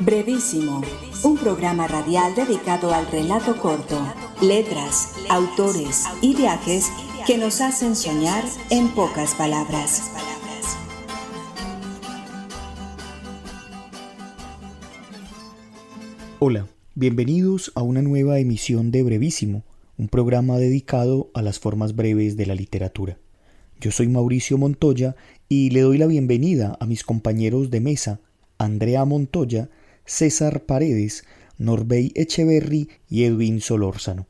Brevísimo, un programa radial dedicado al relato corto, letras, autores y viajes que nos hacen soñar en pocas palabras. Hola, bienvenidos a una nueva emisión de Brevísimo, un programa dedicado a las formas breves de la literatura. Yo soy Mauricio Montoya y le doy la bienvenida a mis compañeros de mesa, Andrea Montoya, César Paredes, Norbey Echeverry y Edwin Solórzano.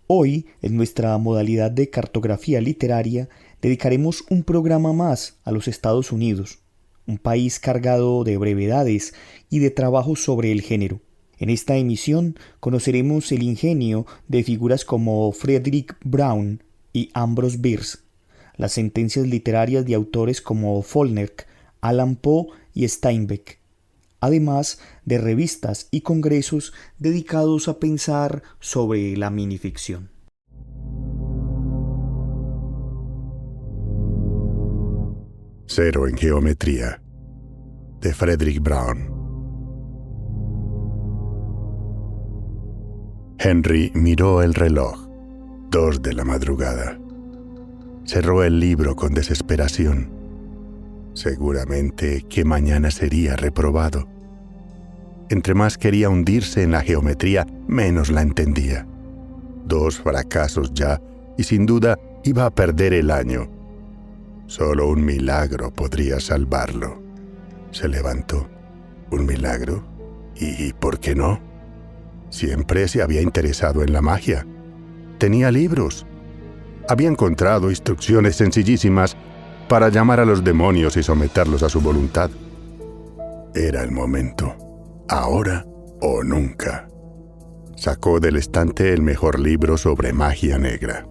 Hoy, en nuestra modalidad de cartografía literaria, dedicaremos un programa más a los Estados Unidos, un país cargado de brevedades y de trabajos sobre el género. En esta emisión conoceremos el ingenio de figuras como Frederick Brown y Ambrose Bierce, las sentencias literarias de autores como Faulkner, Allan Poe y Steinbeck, además de revistas y congresos dedicados a pensar sobre la minificción. Cero en geometría, de Frederick Brown. Henry miró el reloj, 2 de la madrugada. Cerró el libro con desesperación. Seguramente que mañana sería reprobado. Entre más quería hundirse en la geometría, menos la entendía. 2 fracasos ya, y sin duda iba a perder el año. Solo un milagro podría salvarlo. Se levantó. ¿Un milagro? ¿Y por qué no? Siempre se había interesado en la magia. Tenía libros. Había encontrado instrucciones sencillísimas para llamar a los demonios y someterlos a su voluntad. Era el momento. Ahora o nunca. Sacó del estante el mejor libro sobre magia negra.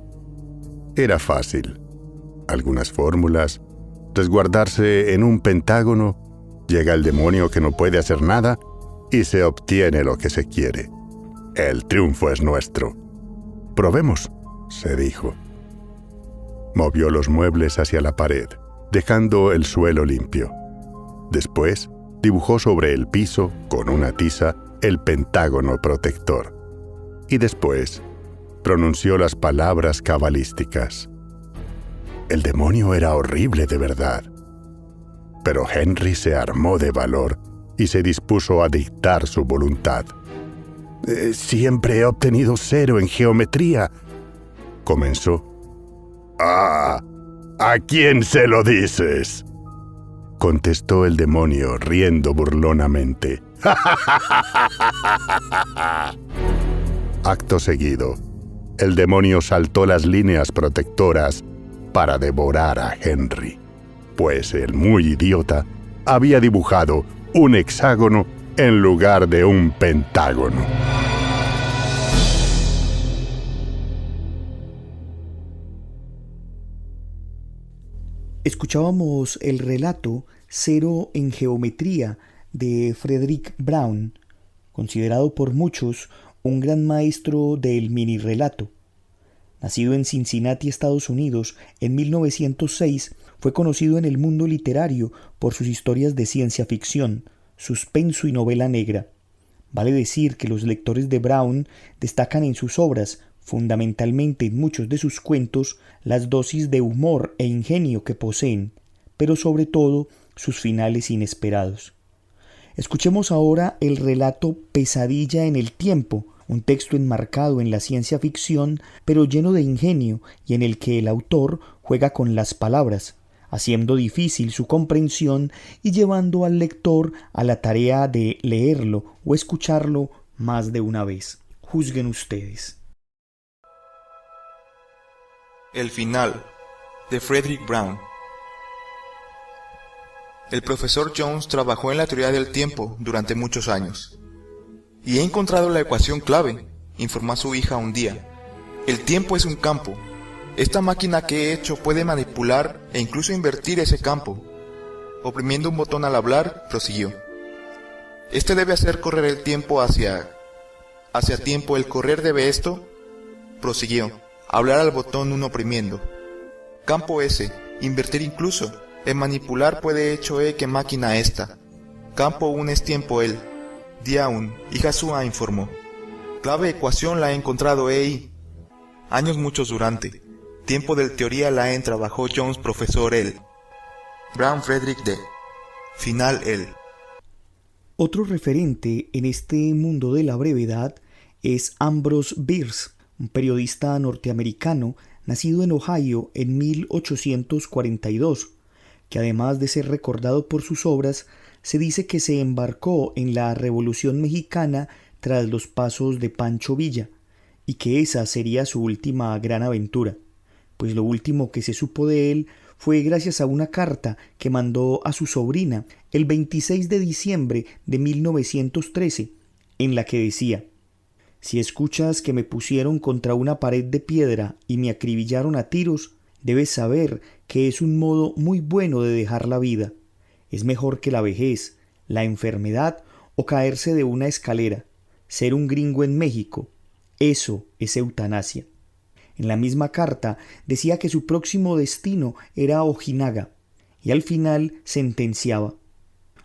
Era fácil. Algunas fórmulas. Resguardarse en un pentágono. Llega el demonio que no puede hacer nada y se obtiene lo que se quiere. El triunfo es nuestro. Probemos, se dijo. Movió los muebles hacia la pared, dejando el suelo limpio. Después, dibujó sobre el piso, con una tiza, el pentágono protector. Y después, pronunció las palabras cabalísticas. El demonio era horrible de verdad. Pero Henry se armó de valor y se dispuso a dictar su voluntad. Siempre he obtenido 0 en geometría, comenzó. «Ah, ¿a quién se lo dices?», contestó el demonio riendo burlonamente. Acto seguido, el demonio saltó las líneas protectoras para devorar a Henry, pues el muy idiota había dibujado un hexágono en lugar de un pentágono. Escuchábamos el relato Cero en geometría de Frederick Brown, considerado por muchos un gran maestro del minirrelato. Nacido en Cincinnati, Estados Unidos, en 1906, fue conocido en el mundo literario por sus historias de ciencia ficción, suspenso y novela negra. Vale decir que los lectores de Brown destacan en sus obras, fundamentalmente en muchos de sus cuentos, las dosis de humor e ingenio que poseen, pero sobre todo sus finales inesperados. Escuchemos ahora el relato Pesadilla en el tiempo, un texto enmarcado en la ciencia ficción, pero lleno de ingenio y en el que el autor juega con las palabras, haciendo difícil su comprensión y llevando al lector a la tarea de leerlo o escucharlo más de una vez. Juzguen ustedes. El final, de Frederick Brown. El profesor Jones trabajó en la teoría del tiempo durante muchos años. Y he encontrado la ecuación clave, informó a su hija un día. El tiempo es un campo. Esta máquina que he hecho puede manipular e incluso invertir ese campo. Oprimiendo un botón al hablar, prosiguió. Este debe hacer correr el tiempo hacia tiempo. El correr debe esto, prosiguió. Hablar al botón 1 oprimiendo. Campo S, invertir incluso. En manipular puede hecho que máquina esta. Campo 1 es tiempo él. Diaun, hija Sua, informó. Clave ecuación la he encontrado EI. Años muchos durante. Tiempo del teoría la en trabajó Jones profesor L. Brown Frederick D. Final L. Otro referente en este mundo de la brevedad es Ambrose Bierce, un periodista norteamericano nacido en Ohio en 1842, que además de ser recordado por sus obras, se dice que se embarcó en la Revolución Mexicana tras los pasos de Pancho Villa, y que esa sería su última gran aventura, pues lo último que se supo de él fue gracias a una carta que mandó a su sobrina el 26 de diciembre de 1913, en la que decía: «Si escuchas que me pusieron contra una pared de piedra y me acribillaron a tiros, debes saber que es un modo muy bueno de dejar la vida. Es mejor que la vejez, la enfermedad o caerse de una escalera. Ser un gringo en México, eso es eutanasia». En la misma carta decía que su próximo destino era Ojinaga, y al final sentenciaba: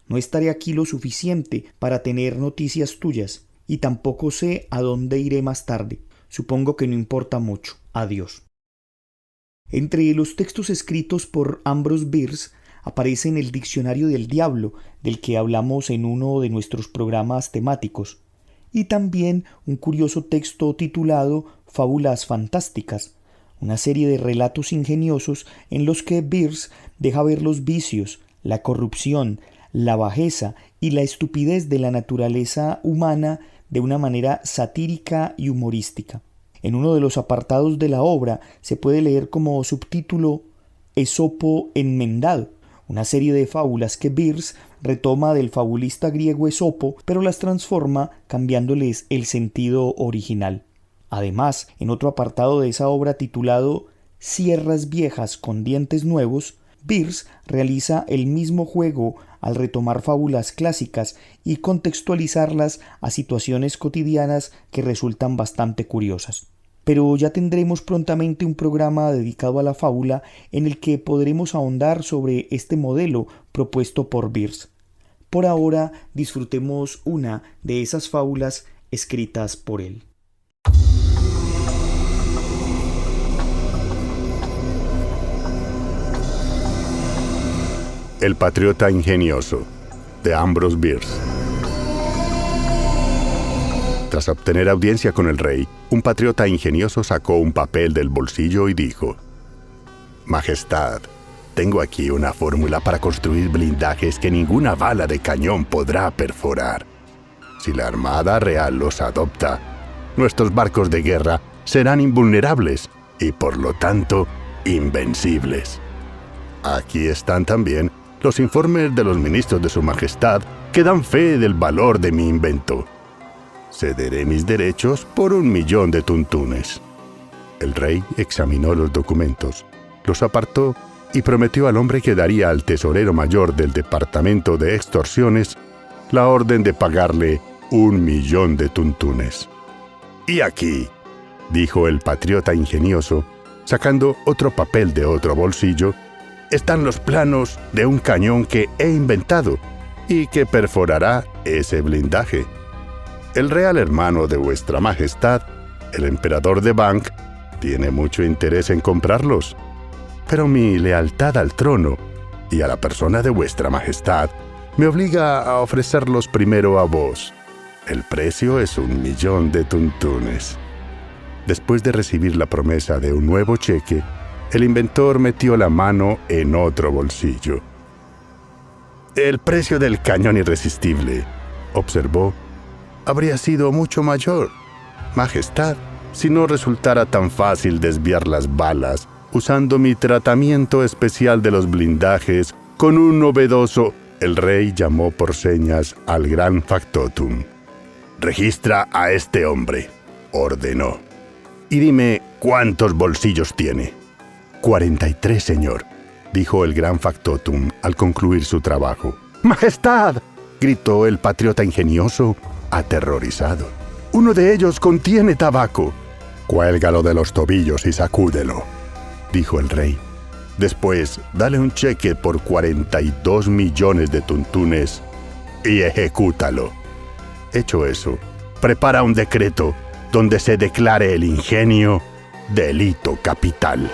«No estaré aquí lo suficiente para tener noticias tuyas, y tampoco sé a dónde iré más tarde. Supongo que no importa mucho. Adiós». Entre los textos escritos por Ambrose Bierce aparecen el Diccionario del Diablo, del que hablamos en uno de nuestros programas temáticos, y también un curioso texto titulado Fábulas Fantásticas, una serie de relatos ingeniosos en los que Bierce deja ver los vicios, la corrupción, la bajeza y la estupidez de la naturaleza humana de una manera satírica y humorística. En uno de los apartados de la obra se puede leer como subtítulo Esopo enmendado, una serie de fábulas que Bierce retoma del fabulista griego Esopo, pero las transforma cambiándoles el sentido original. Además, en otro apartado de esa obra titulado Sierras viejas con dientes nuevos, Bierce realiza el mismo juego al retomar fábulas clásicas y contextualizarlas a situaciones cotidianas que resultan bastante curiosas. Pero ya tendremos prontamente un programa dedicado a la fábula en el que podremos ahondar sobre este modelo propuesto por Bierce. Por ahora, disfrutemos una de esas fábulas escritas por él. El patriota ingenioso, de Ambrose Bierce. Tras obtener audiencia con el rey, un patriota ingenioso sacó un papel del bolsillo y dijo: «Majestad, tengo aquí una fórmula para construir blindajes que ninguna bala de cañón podrá perforar. Si la Armada Real los adopta, nuestros barcos de guerra serán invulnerables y, por lo tanto, invencibles. Aquí están también los informes de los ministros de su Majestad que dan fe del valor de mi invento. Cederé mis derechos por 1.000.000 de tuntunes». El rey examinó los documentos, los apartó y prometió al hombre que daría al tesorero mayor del Departamento de Extorsiones la orden de pagarle 1.000.000 de tuntunes. «Y aquí», dijo el patriota ingenioso, sacando otro papel de otro bolsillo, «están los planos de un cañón que he inventado y que perforará ese blindaje. El real hermano de vuestra majestad, el emperador de Bank, tiene mucho interés en comprarlos, pero mi lealtad al trono y a la persona de vuestra majestad me obliga a ofrecerlos primero a vos. El precio es 1.000.000 de tuntunes». Después de recibir la promesa de un nuevo cheque, el inventor metió la mano en otro bolsillo. «El precio del cañón irresistible», observó, «habría sido mucho mayor, majestad, si no resultara tan fácil desviar las balas usando mi tratamiento especial de los blindajes con un novedoso». El rey llamó por señas al gran factotum. «Registra a este hombre», ordenó, «y dime cuántos bolsillos tiene». 43, señor», dijo el gran factotum al concluir su trabajo. «¡Majestad!», gritó el patriota ingenioso, aterrorizado. «Uno de ellos contiene tabaco». «Cuélgalo de los tobillos y sacúdelo», dijo el rey. «Después, dale un cheque por 42 millones de tuntunes y ejecútalo». Hecho eso, prepara un decreto donde se declare el ingenio delito capital.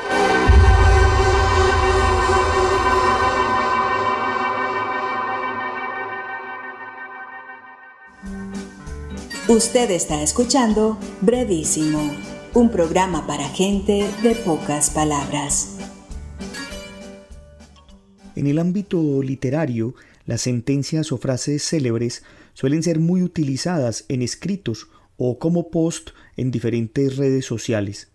Usted está escuchando Brevísimo, un programa para gente de pocas palabras. En el ámbito literario, las sentencias o frases célebres suelen ser muy utilizadas en escritos o como post en diferentes redes sociales.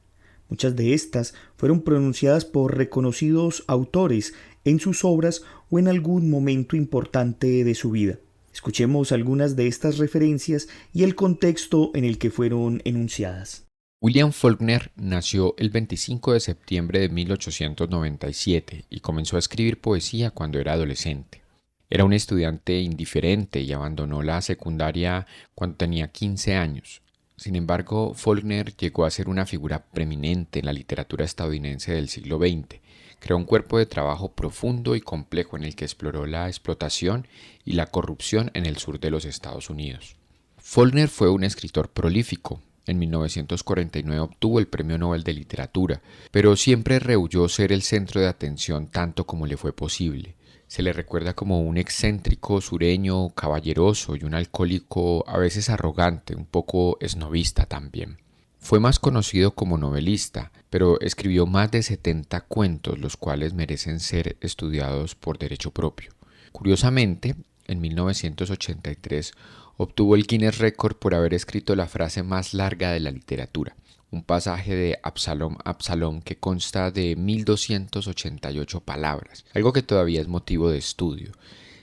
Muchas de estas fueron pronunciadas por reconocidos autores en sus obras o en algún momento importante de su vida. Escuchemos algunas de estas referencias y el contexto en el que fueron enunciadas. William Faulkner nació el 25 de septiembre de 1897 y comenzó a escribir poesía cuando era adolescente. Era un estudiante indiferente y abandonó la secundaria cuando tenía 15 años. Sin embargo, Faulkner llegó a ser una figura preeminente en la literatura estadounidense del siglo XX. Creó un cuerpo de trabajo profundo y complejo en el que exploró la explotación y la corrupción en el sur de los Estados Unidos. Faulkner fue un escritor prolífico. En 1949 obtuvo el Premio Nobel de Literatura, pero siempre rehuyó ser el centro de atención tanto como le fue posible. Se le recuerda como un excéntrico sureño, caballeroso y un alcohólico a veces arrogante, un poco esnobista también. Fue más conocido como novelista, pero escribió más de 70 cuentos, los cuales merecen ser estudiados por derecho propio. Curiosamente, en 1983 obtuvo el Guinness Record por haber escrito la frase más larga de la literatura, un pasaje de Absalom, Absalom que consta de 1288 palabras, algo que todavía es motivo de estudio.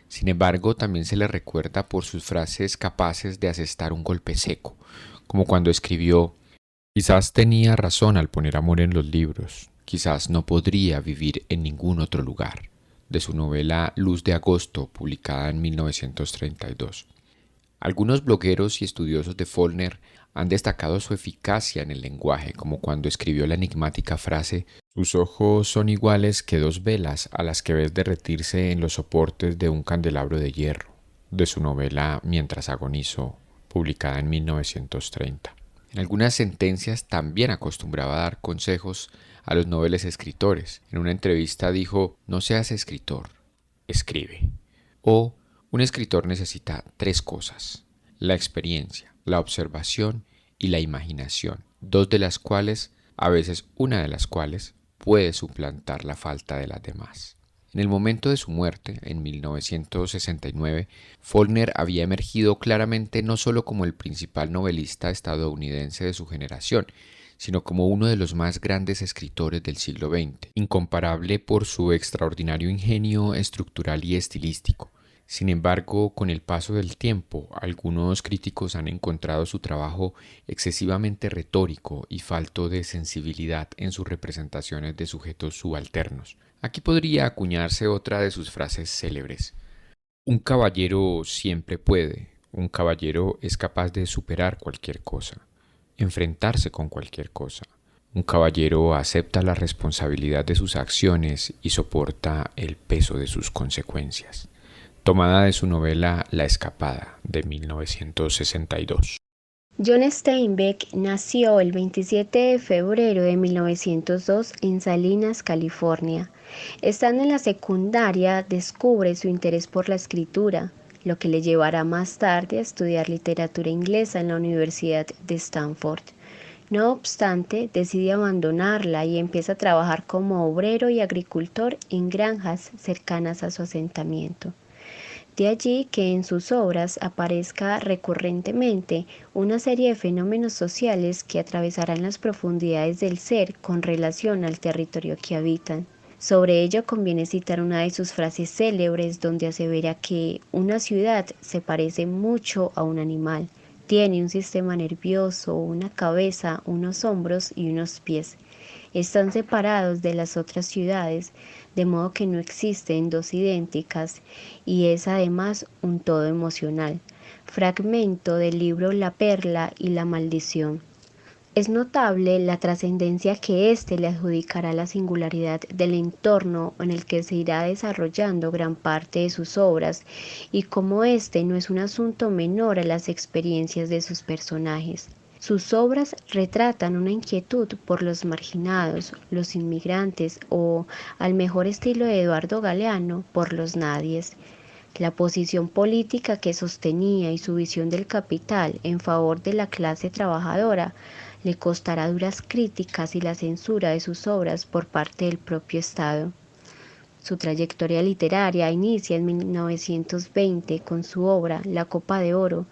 Sin embargo, también se le recuerda por sus frases capaces de asestar un golpe seco, como cuando escribió: quizás tenía razón al poner amor en los libros, quizás no podría vivir en ningún otro lugar, de su novela Luz de Agosto, publicada en 1932. Algunos blogueros y estudiosos de Faulkner han destacado su eficacia en el lenguaje, como cuando escribió la enigmática frase: sus ojos son iguales que dos velas a las que ves derretirse en los soportes de un candelabro de hierro, de su novela Mientras agonizo, publicada en 1930. En algunas sentencias también acostumbraba a dar consejos a los nobles escritores. En una entrevista dijo: no seas escritor, escribe. O un escritor necesita 3 cosas: la experiencia, la observación y la imaginación, 2 de las cuales, a veces una de las cuales, puede suplantar la falta de las demás. En el momento de su muerte, en 1969, Faulkner había emergido claramente no solo como el principal novelista estadounidense de su generación, sino como uno de los más grandes escritores del siglo XX, incomparable por su extraordinario ingenio estructural y estilístico. Sin embargo, con el paso del tiempo, algunos críticos han encontrado su trabajo excesivamente retórico y falto de sensibilidad en sus representaciones de sujetos subalternos. Aquí podría acuñarse otra de sus frases célebres: un caballero siempre puede, un caballero es capaz de superar cualquier cosa, enfrentarse con cualquier cosa. Un caballero acepta la responsabilidad de sus acciones y soporta el peso de sus consecuencias. Tomada de su novela La Escapada, de 1962. John Steinbeck nació el 27 de febrero de 1902 en Salinas, California. Estando en la secundaria, descubre su interés por la escritura, lo que le llevará más tarde a estudiar literatura inglesa en la Universidad de Stanford. No obstante, decide abandonarla y empieza a trabajar como obrero y agricultor en granjas cercanas a su asentamiento. De allí que en sus obras aparezca recurrentemente una serie de fenómenos sociales que atravesarán las profundidades del ser con relación al territorio que habitan. Sobre ello conviene citar una de sus frases célebres donde asevera que una ciudad se parece mucho a un animal. Tiene un sistema nervioso, una cabeza, unos hombros y unos pies. Están separados de las otras ciudades, de modo que no existen dos idénticas, y es además un todo emocional. Fragmento del libro La Perla y la Maldición. Es notable la trascendencia que éste le adjudicará a la singularidad del entorno en el que se irá desarrollando gran parte de sus obras y cómo éste no es un asunto menor a las experiencias de sus personajes. Sus obras retratan una inquietud por los marginados, los inmigrantes o, al mejor estilo de Eduardo Galeano, por los nadies. La posición política que sostenía y su visión del capital en favor de la clase trabajadora le costará duras críticas y la censura de sus obras por parte del propio Estado. Su trayectoria literaria inicia en 1920 con su obra La Copa de Oro,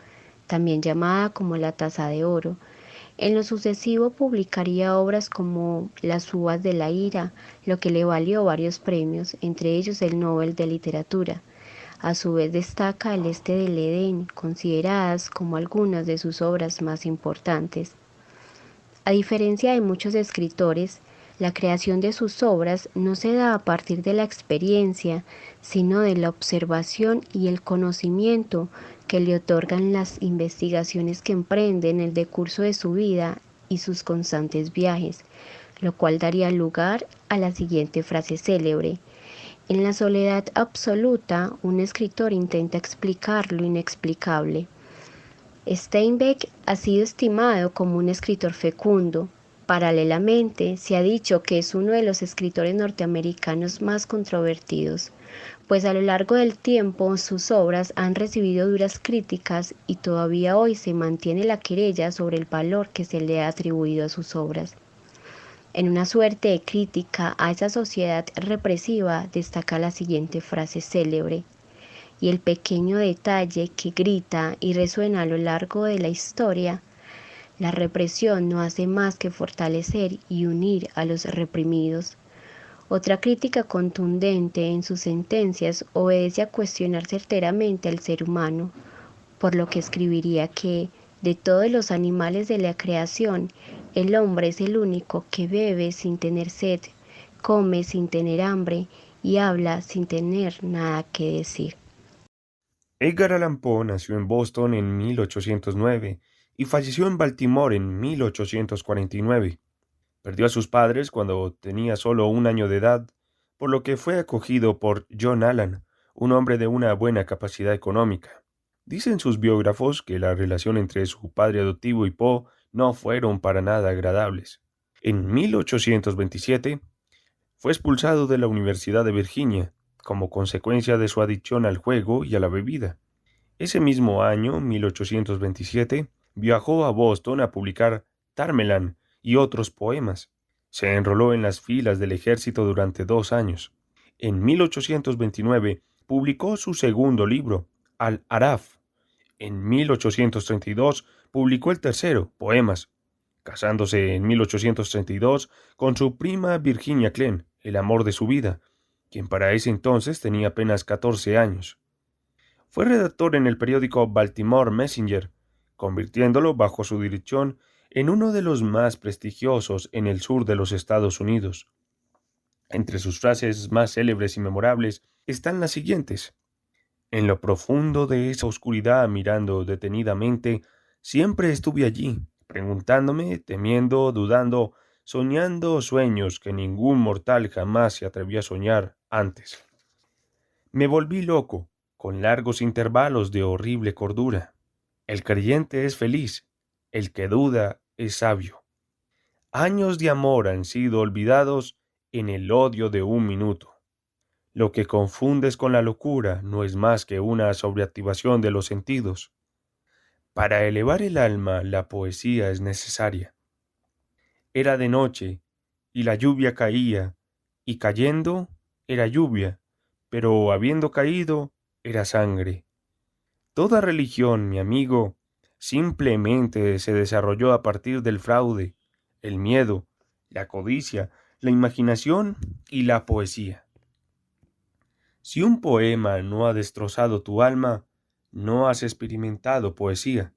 también llamada como La Taza de Oro. En lo sucesivo publicaría obras como Las uvas de la ira, lo que le valió varios premios, entre ellos el Nobel de Literatura. A su vez destaca El Este del Edén, consideradas como algunas de sus obras más importantes. A diferencia de muchos escritores, la creación de sus obras no se da a partir de la experiencia, sino de la observación y el conocimiento que le otorgan las investigaciones que emprende en el decurso de su vida y sus constantes viajes, lo cual daría lugar a la siguiente frase célebre: en la soledad absoluta, un escritor intenta explicar lo inexplicable. Steinbeck ha sido estimado como un escritor fecundo. Paralelamente, se ha dicho que es uno de los escritores norteamericanos más controvertidos, pues a lo largo del tiempo sus obras han recibido duras críticas y todavía hoy se mantiene la querella sobre el valor que se le ha atribuido a sus obras. En una suerte de crítica a esa sociedad represiva destaca la siguiente frase célebre: y el pequeño detalle que grita y resuena a lo largo de la historia, la represión no hace más que fortalecer y unir a los reprimidos. Otra crítica contundente en sus sentencias obedece a cuestionar certeramente al ser humano, por lo que escribiría que, de todos los animales de la creación, el hombre es el único que bebe sin tener sed, come sin tener hambre y habla sin tener nada que decir. Edgar Allan Poe nació en Boston en 1809 y falleció en Baltimore en 1849. Perdió a sus padres cuando tenía solo 1 año de edad, por lo que fue acogido por John Allan, un hombre de una buena capacidad económica. Dicen sus biógrafos que la relación entre su padre adoptivo y Poe no fueron para nada agradables. En 1827 fue expulsado de la Universidad de Virginia como consecuencia de su adicción al juego y a la bebida. Ese mismo año, 1827, viajó a Boston a publicar Tarmelan y otros poemas. Se enroló en las filas del ejército durante 2 años. En 1829 publicó su segundo libro, Al-Araf. En 1832 publicó el tercero, Poemas, casándose en 1832 con su prima Virginia Glenn, el amor de su vida, quien para ese entonces tenía apenas 14 años. Fue redactor en el periódico Baltimore Messenger, convirtiéndolo bajo su dirección en uno de los más prestigiosos en el sur de los Estados Unidos. Entre sus frases más célebres y memorables están las siguientes: en lo profundo de esa oscuridad, mirando detenidamente, siempre estuve allí, preguntándome, temiendo, dudando, soñando sueños que ningún mortal jamás se atrevió a soñar antes. Me volví loco, con largos intervalos de horrible cordura. El creyente es feliz, el que duda es sabio. Años de amor han sido olvidados en el odio de 1 minuto. Lo que confundes con la locura no es más que una sobreactivación de los sentidos. Para elevar el alma, la poesía es necesaria. Era de noche, y la lluvia caía, y cayendo era lluvia, pero habiendo caído era sangre. Toda religión, mi amigo, simplemente se desarrolló a partir del fraude, el miedo, la codicia, la imaginación y la poesía. Si un poema no ha destrozado tu alma, no has experimentado poesía.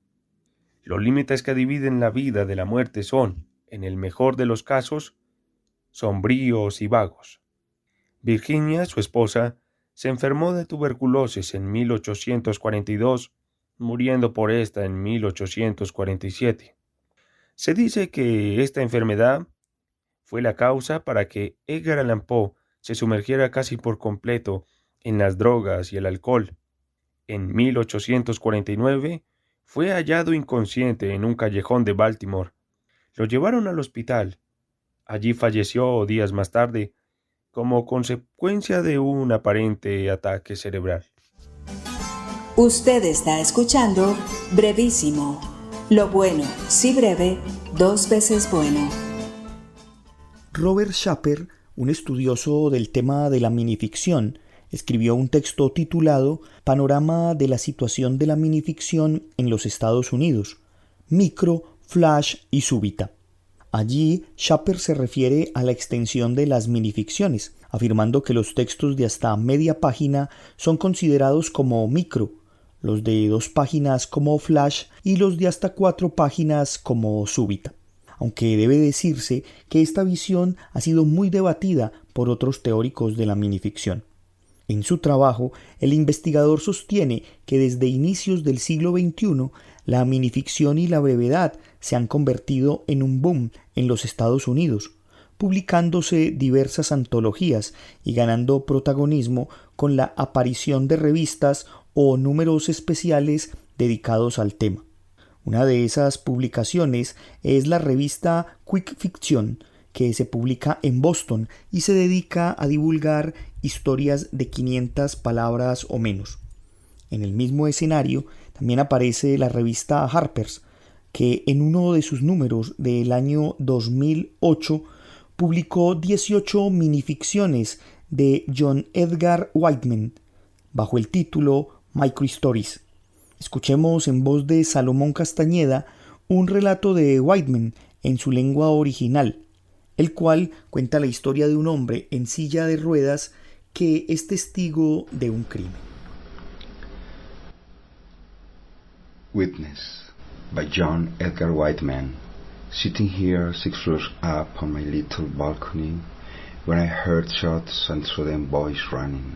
Los límites que dividen la vida de la muerte son, en el mejor de los casos, sombríos y vagos. Virginia, su esposa, se enfermó de tuberculosis en 1842, muriendo por esta en 1847. Se dice que esta enfermedad fue la causa para que Edgar Allan Poe se sumergiera casi por completo en las drogas y el alcohol. En 1849 fue hallado inconsciente en un callejón de Baltimore. Lo llevaron al hospital. Allí falleció días más tarde como consecuencia de un aparente ataque cerebral. Usted está escuchando Brevísimo. Lo bueno, si breve, 2 veces bueno. Robert Shapper, un estudioso del tema de la minificción, escribió un texto titulado Panorama de la situación de la minificción en los Estados Unidos, micro, flash y súbita. Allí, Shapper se refiere a la extensión de las minificciones, afirmando que los textos de hasta media página son considerados como micro, los de 2 páginas como flash y los de hasta 4 páginas como súbita. Aunque debe decirse que esta visión ha sido muy debatida por otros teóricos de la minificción. En su trabajo, el investigador sostiene que desde inicios del siglo XXI, la minificción y la brevedad se han convertido en un boom en los Estados Unidos, publicándose diversas antologías y ganando protagonismo con la aparición de revistas o números especiales dedicados al tema. Una de esas publicaciones es la revista Quick Fiction, que se publica en Boston y se dedica a divulgar historias de 500 palabras o menos. En el mismo escenario también aparece la revista Harper's, que en uno de sus números del año 2008 publicó 18 minificciones de John Edgar Whiteman, bajo el título Microstories. Escuchemos en voz de Salomón Castañeda un relato de Whiteman en su lengua original, el cual cuenta la historia de un hombre en silla de ruedas que es testigo de un crimen. Witness by John Edgar Whiteman. Sitting here 6 floors up on my little balcony, when I heard shots and saw them boys running.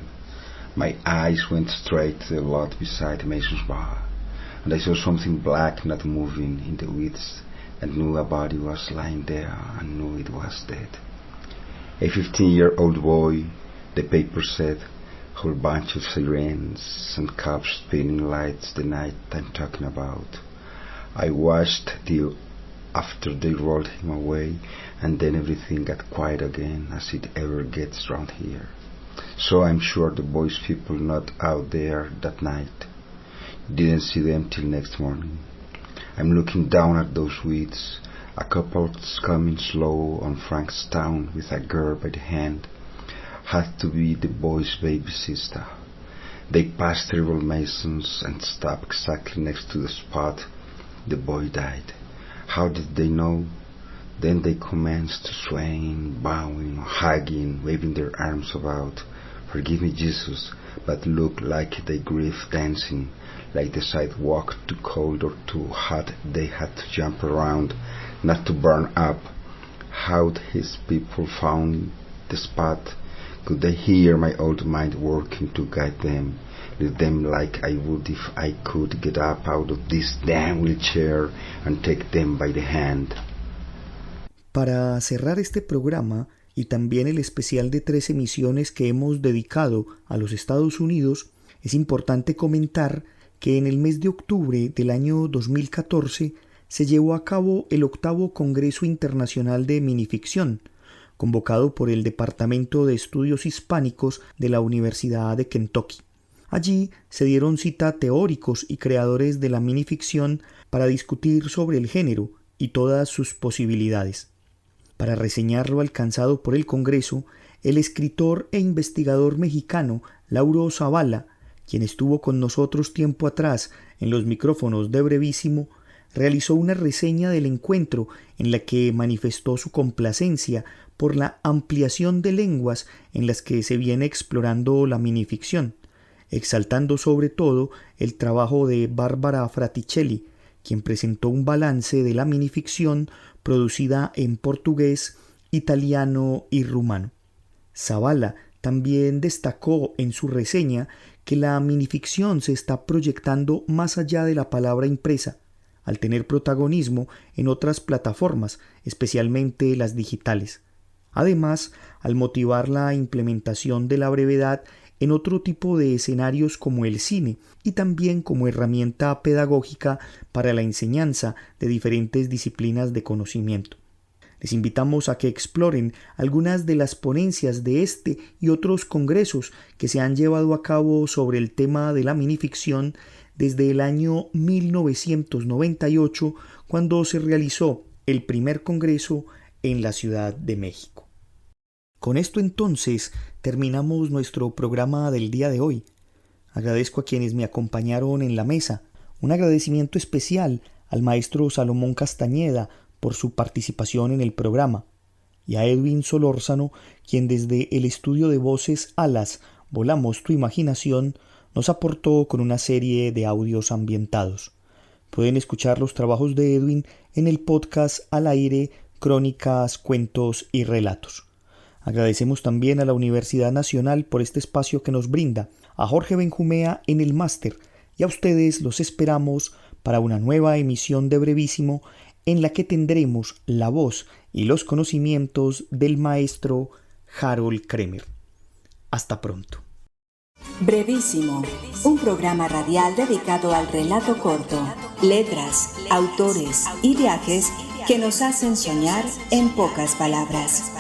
My eyes went straight to the lot beside Mason's bar, and I saw something black not moving in the weeds, and knew a body was lying there, and knew it was dead. A 15-year-old boy, the paper said, whole bunch of sirens and cops spinning lights the night I'm talking about. I watched till after they rolled him away, and then everything got quiet again, as it ever gets round here. So I'm sure the boys' people not out there that night. Didn't see them till next morning. I'm looking down at those weeds, a couple's coming slow on Frankstown with a girl by the hand. Had to be the boy's baby sister. They passed terrible Masons and stopped exactly next to the spot the boy died. How did they know? Then they commenced swaying, bowing, hugging, waving their arms about. Forgive me, Jesus, but looked like they grieved dancing, like the sidewalk too cold or too hot they had to jump around, not to burn up. How'd his people found the spot? Could they hear my old mind working to guide them, lead them like I would if I could get up out of this damn wheelchair and take them by the hand? Para cerrar este programa y también el especial de 3 emisiones que hemos dedicado a los Estados Unidos, es importante comentar que en el mes de octubre del año 2014 se llevó a cabo el 8º Congreso Internacional de Minificción, convocado por el Departamento de Estudios Hispánicos de la Universidad de Kentucky. Allí se dieron cita teóricos y creadores de la minificción para discutir sobre el género y todas sus posibilidades. Para reseñar lo alcanzado por el Congreso, el escritor e investigador mexicano Lauro Zavala, quien estuvo con nosotros tiempo atrás en los micrófonos de Brevísimo, realizó una reseña del encuentro en la que manifestó su complacencia por la ampliación de lenguas en las que se viene explorando la minificción, exaltando sobre todo el trabajo de Bárbara Fraticelli, quien presentó un balance de la minificción producida en portugués, italiano y rumano. Zavala también destacó en su reseña que la minificción se está proyectando más allá de la palabra impresa, al tener protagonismo en otras plataformas, especialmente las digitales. Además, al motivar la implementación de la brevedad en otro tipo de escenarios como el cine y también como herramienta pedagógica para la enseñanza de diferentes disciplinas de conocimiento. Les invitamos a que exploren algunas de las ponencias de este y otros congresos que se han llevado a cabo sobre el tema de la minificción desde el año 1998, cuando se realizó el primer congreso en la Ciudad de México. Con esto entonces terminamos nuestro programa del día de hoy. Agradezco a quienes me acompañaron en la mesa. Un agradecimiento especial al maestro Salomón Castañeda por su participación en el programa, y a Edwin Solórzano, quien desde el estudio de voces Alas, Volamos tu Imaginación, nos aportó con una serie de audios ambientados. Pueden escuchar los trabajos de Edwin en el podcast Al Aire, Crónicas, Cuentos y Relatos. Agradecemos también a la Universidad Nacional por este espacio que nos brinda, a Jorge Benjumea en el máster, y a ustedes los esperamos para una nueva emisión de Brevísimo, en la que tendremos la voz y los conocimientos del maestro Harold Kremer. Hasta pronto. Brevísimo, un programa radial dedicado al relato corto, letras, autores y viajes que nos hacen soñar en pocas palabras.